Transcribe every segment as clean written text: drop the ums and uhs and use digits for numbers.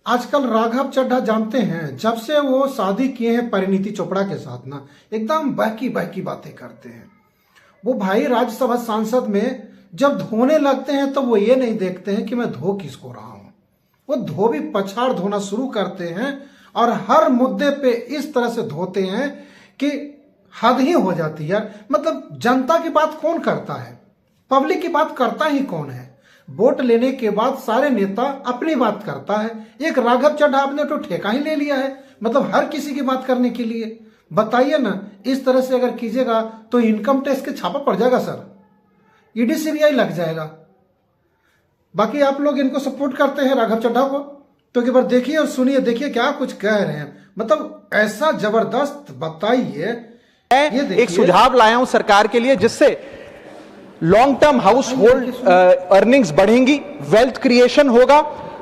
आजकल राघव चड्ढा जानते हैं, जब से वो शादी किए हैं परिणीति चोपड़ा के साथ ना, एकदम बहकी बहकी बातें करते हैं। वो भाई राज्यसभा सांसद में जब धोने लगते हैं तो वो ये नहीं देखते हैं कि मैं धो किसको रहा हूं। वो धोबी पछाड़ धोना शुरू करते हैं और हर मुद्दे पे इस तरह से धोते हैं कि हद ही हो जाती है यार। मतलब जनता की बात कौन करता है, पब्लिक की बात करता ही कौन है। वोट लेने के बाद सारे नेता अपनी बात करता है, एक राघव चड्ढा आपने तो ठेका ही ले लिया है, मतलब हर किसी की बात करने के लिए। बताइए ना, इस तरह से अगर कीजिएगा तो इनकम टैक्स के छापा पड़ जाएगा सर, ईडी सीबीआई लग जाएगा। बाकी आप लोग इनको सपोर्ट करते हैं राघव चड्ढा को, तो एक बार देखिए और सुनिए, देखिए क्या कुछ कह रहे हैं। मतलब ऐसा जबरदस्त, बताइए। एक सुझाव लाया हूं सरकार के लिए, जिससे long term house hold earnings बढ़ेंगी, वेल्थ क्रिएशन होगा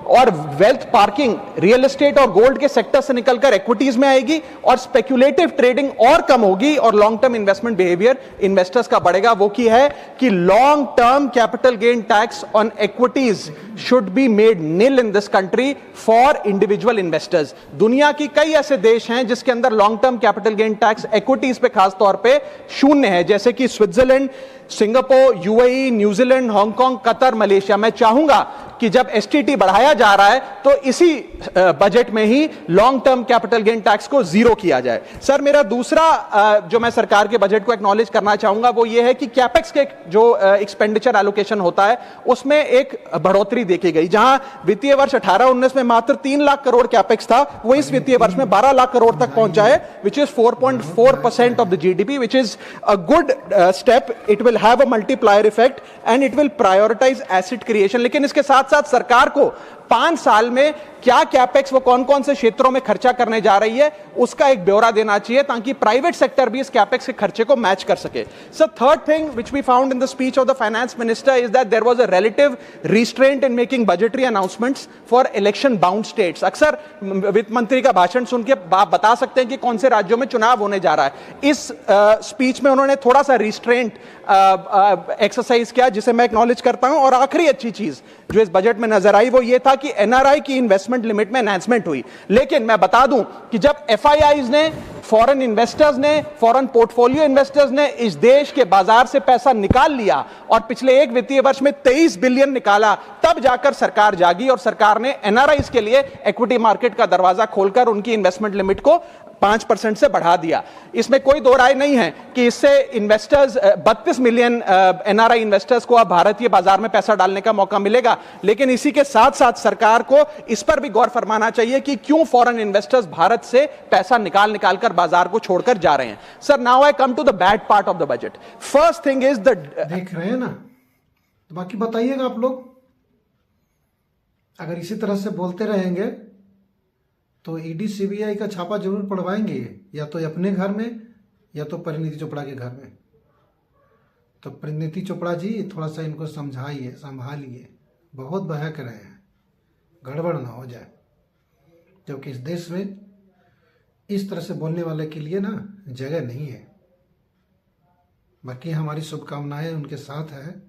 और वेल्थ पार्किंग रियल एस्टेट और गोल्ड के सेक्टर से निकलकर इक्विटीज में आएगी और स्पेक्युलेटिव ट्रेडिंग और कम होगी और long term investment behaviour investors का बढ़ेगा। वो की है कि long term capital gain tax on equities should be made nil in this country for individual investors. दुनिया की कई ऐसे देश हैं जिसके अंदर long term capital gain tax equities पे खास तौर पे शून्य है, जैसे कि Switzerland, Singapore, UAE, New Zealand, Hong Kong, Qatar, Malaysia. मैं चाहूंगा कि जब एसटीटी बढ़ाया जा रहा है तो इसी बजट में ही long term capital gain tax को जीरो किया जाए। सर, मेरा दूसरा जो मैं सरकार के बजट को एक्नॉलेज करना चाहूंगा वो ये है कि कैपेक्स के जो एक्सपेंडिचर एलोकेशन होता है उसमें एक बढ़ोतरी देखी गई। जहां वित्तीय वर्ष 18-19 में मात्र 3 लाख करोड़ कैपेक्स था, वो इस वित्तीय वर्ष में 12 लाख करोड़ तक पहुंचा है, which is 4.4% of the GDP, which is a good step. It will have a multiplier effect and it will prioritize asset creation। लेकिन इसके साथ साथ सरकार को 5 साल में क्या कैपेक्स वो कौन कौन से क्षेत्रों में खर्चा करने जा रही है उसका एक ब्यौरा देना चाहिए, ताकि प्राइवेट सेक्टर भी इस कैपेक्स के खर्चे को मैच कर सके। Sir, third thing which we found in the speech of the finance minister is that there was a relative restraint in making budgetary announcements for election bound states. अक्सर वित्त मंत्री का भाषण सुन के आप बता सकते हैं कि कौन से राज्यों में चुनाव होने जा रहा है। इस स्पीच में उन्होंने थोड़ा सा रिस्ट्रेंट एक्सरसाइज किया, जिसे मैं एक्नॉलेज करता हूं। और आखिरी अच्छी चीज जो इस बजट में नजर आई वो ये था कि एनआरआई की इन्वेस्टमेंट लिमिट में एनहांसमेंट हुई। लेकिन मैं बता दूं कि जब एफआईआईज ने, फॉरेन इन्वेस्टर्स ने, फॉरेन पोर्टफोलियो इन्वेस्टर्स ने इस देश के बाजार से पैसा निकाल लिया और पिछले एक वित्तीय वर्ष में 23 बिलियन निकाला, तब जाकर सरकार जागी और सरकार ने एनआरआईज के लिए इक्विटी मार्केट का दरवाजा खोलकर उनकी इन्वेस्टमेंट लिमिट को 5% से बढ़ा दिया। इसमें कोई दो राय नहीं है कि इससे इन्वेस्टर्स, 32 मिलियन एनआरआई इन्वेस्टर्स को अब भारतीय बाजार में पैसा डालने का मौका मिलेगा। लेकिन इसी के साथ साथ सरकार को इस पर भी गौर फरमाना चाहिए कि क्यों फॉरेन इन्वेस्टर्स भारत से पैसा निकाल कर बाजार को छोड़कर जा रहे हैं। Sir, now I come to the bad part of the budget. First thing is the, देख रहे हैं ना, तो बाकी बताइएगा आप लोग। अगर इसी तरह से बोलते रहेंगे तो ईडी सीबीआई का छापा जरूर पड़वाएंगे, या तो अपने घर में या तो परिणीति चोपड़ा के घर में। तो परिणीति चोपड़ा जी, थोड़ा सा इनको समझाइए, संभालिए, बहुत बहक रहे हैं, गड़बड़ ना हो जाए। क्योंकि इस देश में इस तरह से बोलने वाले के लिए ना जगह नहीं है। बाकी हमारी शुभकामनाएं उनके साथ है।